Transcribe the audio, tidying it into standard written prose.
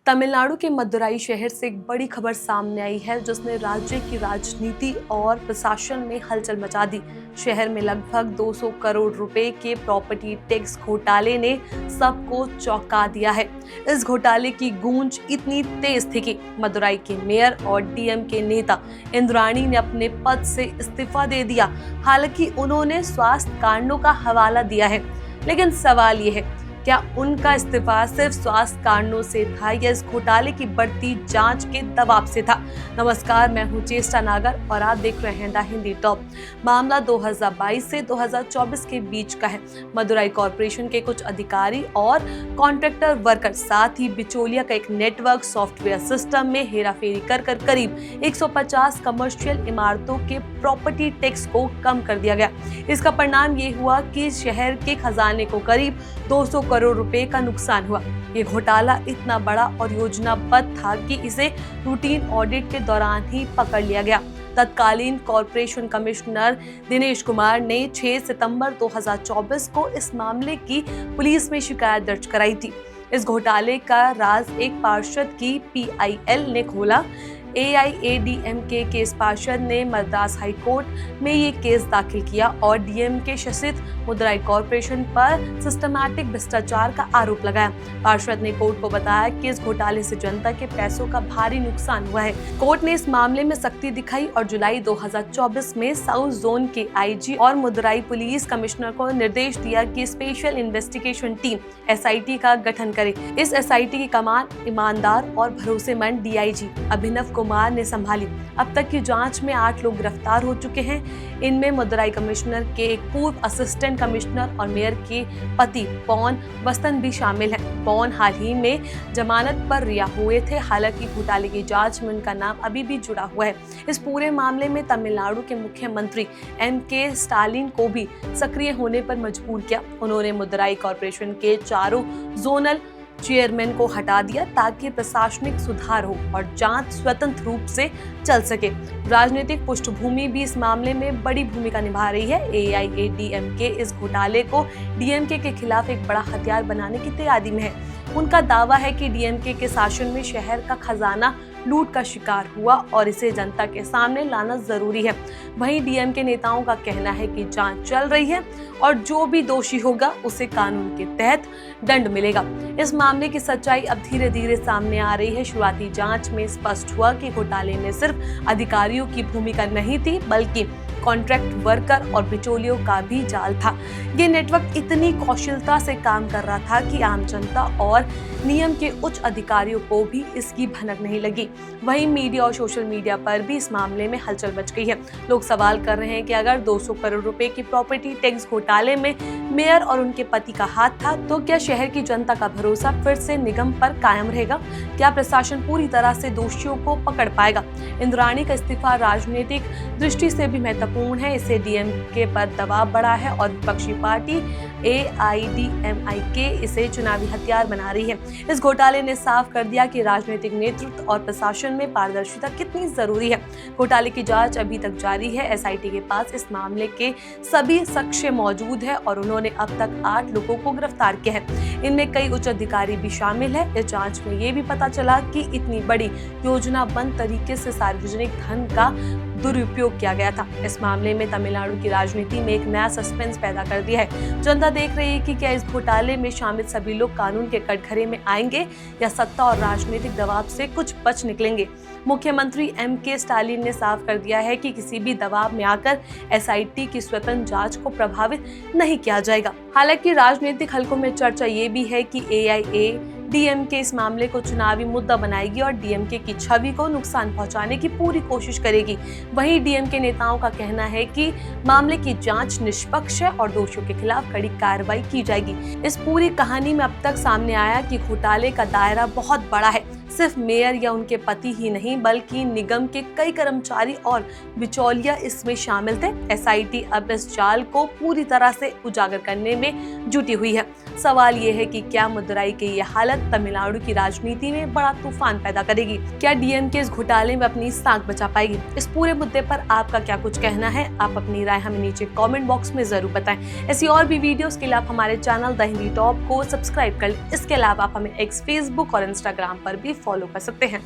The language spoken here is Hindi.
तमिलनाडु के मदुराई शहर से एक बड़ी खबर सामने आई है जिसने राज्य की राजनीति और प्रशासन में हलचल मचा दी। शहर में लगभग 200 करोड़ रुपए के प्रॉपर्टी टैक्स घोटाले ने सबको चौंका दिया है। इस घोटाले की गूंज इतनी तेज थी कि मदुराई के मेयर और डीएम के नेता इंद्राणी ने अपने पद से इस्तीफा दे दिया। हालांकि उन्होंने स्वास्थ्य कारणों का हवाला दिया है, लेकिन सवाल ये है, क्या उनका इस्तीफा सिर्फ स्वास्थ्य कारणों से था या इस घोटाले की बढ़ती जांच के दबाव से था? नमस्कार, मैं हूं चेष्टा नागर और आप देख रहे हैं द हिंदी टॉप। मामला 2022 से 2024 के बीच का है। मदुराई कॉरपोरेशन के कुछ अधिकारी और कॉन्ट्रैक्टर वर्कर, साथ ही बिचौलिया का एक नेटवर्क सॉफ्टवेयर सिस्टम में हेराफेरी कर करीब 150 कमर्शियल इमारतों के प्रॉपर्टी टैक्स को कम कर दिया गया। इसका परिणाम ये हुआ कि शहर के खजाने को करीब 200 करोड़ रुपए का नुकसान हुआ। ये घोटाला इतना बड़ा और योजनाबद्ध था कि इसे रूटीन ऑडिट के दौरान ही पकड़ लिया गया। तत्कालीन कॉरपोरेशन कमिश्नर दिनेश कुमार ने 6 सितंबर 2024 को इस मामले की पुलिस में शिकायत दर्ज कराई थी। इस घोटाले का राज एक पार्षद की PIL ने खोला। AIADMK के इस पार्षद ने मद्रास हाई कोर्ट में ये केस दाखिल किया और DMK शासित मदुराई कॉरपोरेशन पर सिस्टमैटिक भ्रष्टाचार का आरोप लगाया। पार्षद ने कोर्ट को बताया कि इस घोटाले से जनता के पैसों का भारी नुकसान हुआ है। कोर्ट ने इस मामले में सख्ती दिखाई और जुलाई 2024 में साउथ जोन के IG और मदुराई पुलिस कमिश्नर को निर्देश दिया कि स्पेशल इन्वेस्टिगेशन टीम SIT का गठन करे। इस SIT की कमान ईमानदार और भरोसेमंद DIG अभिनव कुमार ने संभाली। अब तक की जांच में 8 लोग गिरफ्तार हो चुके हैं। इनमें मदुराई कमिश्नर के एक पूर्व असिस्टेंट कमिश्नर और मेयर के पति पवन वस्तन भी शामिल हैं। पवन हाल ही में जमानत पर रिहा हुए थे। हालांकि घोटाले की जांच में उनका नाम अभी भी जुड़ा हुआ है। इस पूरे मामले में तमिलनाडु के मुख्यमंत्री MK स्टालिन को भी सक्रिय होने पर मजबूर किया। उन्होंने मदुराई कॉरपोरेशन के चारों जोनल चेयरमैन को हटा दिया ताकि प्रशासनिक सुधार हो और जांच स्वतंत्र रूप से चल सके। राजनीतिक पृष्ठभूमि भी इस मामले में बड़ी भूमिका निभा रही है। AIADMK इस घोटाले को DMK के खिलाफ एक बड़ा हथियार बनाने की तैयारी में है। उनका दावा है कि DMK के शासन में शहर का खजाना लूट का शिकार हुआ और इसे जनता के सामने लाना जरूरी है। वहीं DMK नेताओं का कहना है कि जांच चल रही है और जो भी दोषी होगा उसे कानून के तहत दंड मिलेगा। इस मामले की सच्चाई अब धीरे धीरे सामने आ रही है। शुरुआती जांच में स्पष्ट हुआ कि घोटाले में सिर्फ अधिकारियों की भूमिका नहीं थी, बल्कि कॉन्ट्रैक्ट वर्कर और बिचौलियों का भी जाल था। ये नेटवर्क इतनी कौशलता से काम कर रहा था कि आम जनता और नियम के उच्च अधिकारियों को भी इसकी भनक नहीं लगी। वहीं मीडिया और सोशल मीडिया पर भी इस मामले में हलचल मच गई है। लोग सवाल कर रहे हैं कि अगर 200 करोड़ रुपए की प्रॉपर्टी टैक्स घोटाले में मेयर और उनके पति का हाथ था, तो क्या शहर की जनता का भरोसा फिर से निगम पर कायम रहेगा? क्या प्रशासन पूरी तरह से दोषियों को पकड़ पाएगा? इंद्राणी का इस्तीफा राजनीतिक दृष्टि से भी महत्वपूर्ण है। इससे DMK पर दबाव बढ़ा है और विपक्षी पार्टी AIADMK इसे चुनावी हथियार बना रही है। इस घोटाले ने साफ कर दिया कि राजनीतिक नेतृत्व और प्रशासन में पारदर्शिता कितनी जरूरी है। घोटाले की जांच अभी तक जारी है। SIT के पास इस मामले के सभी साक्ष्य मौजूद है और उन्होंने अब तक 8 लोगों को गिरफ्तार किया है। इनमें कई उच्च अधिकारी भी शामिल है। इस जांच में ये भी पता चला कि इतनी बड़ी योजनाबद्ध तरीके से सार्वजनिक धन का दुरुपयोग किया गया था। इस मामले में तमिलनाडु की राजनीति में एक नया सस्पेंस पैदा कर दिया है। जनता देख रही है कि क्या इस घोटाले में शामिल सभी लोग कानून के कटघरे में आएंगे या सत्ता और राजनीतिक दबाव से कुछ बच निकलेंगे। मुख्यमंत्री MK स्टालिन ने साफ कर दिया है कि किसी भी दबाव में आकर SIT की स्वतंत्र जांच को प्रभावित नहीं किया जाएगा। हालांकि राजनीतिक हलकों में चर्चा ये भी है कि AIADMK इस मामले को चुनावी मुद्दा बनाएगी और DMK की छवि को नुकसान पहुंचाने की पूरी कोशिश करेगी। वहीं DMK नेताओं का कहना है कि मामले की जांच निष्पक्ष है और दोषियों के खिलाफ कड़ी कार्रवाई की जाएगी। इस पूरी कहानी में अब तक सामने आया कि घोटाले का दायरा बहुत बड़ा है। सिर्फ मेयर या उनके पति ही नहीं, बल्कि निगम के कई कर्मचारी और बिचौलिया इसमें शामिल थे। SIT अब इस जाल को पूरी तरह से उजागर करने में जुटी हुई है। सवाल ये है कि क्या मदुराई की ये हालत तमिलनाडु की राजनीति में बड़ा तूफान पैदा करेगी? क्या डीएमके इस घोटाले में अपनी साख बचा पाएगी? इस पूरे मुद्दे पर आपका क्या कुछ कहना है? आप अपनी राय हमें नीचे कमेंट बॉक्स में जरूर बताएं। ऐसी और भी वीडियोस के लिए आप हमारे चैनल द हिंदी टॉप को सब्सक्राइब कर लें। इसके अलावा आप हमें एक्स, फेसबुक और इंस्टाग्राम पर भी फॉलो कर सकते हैं।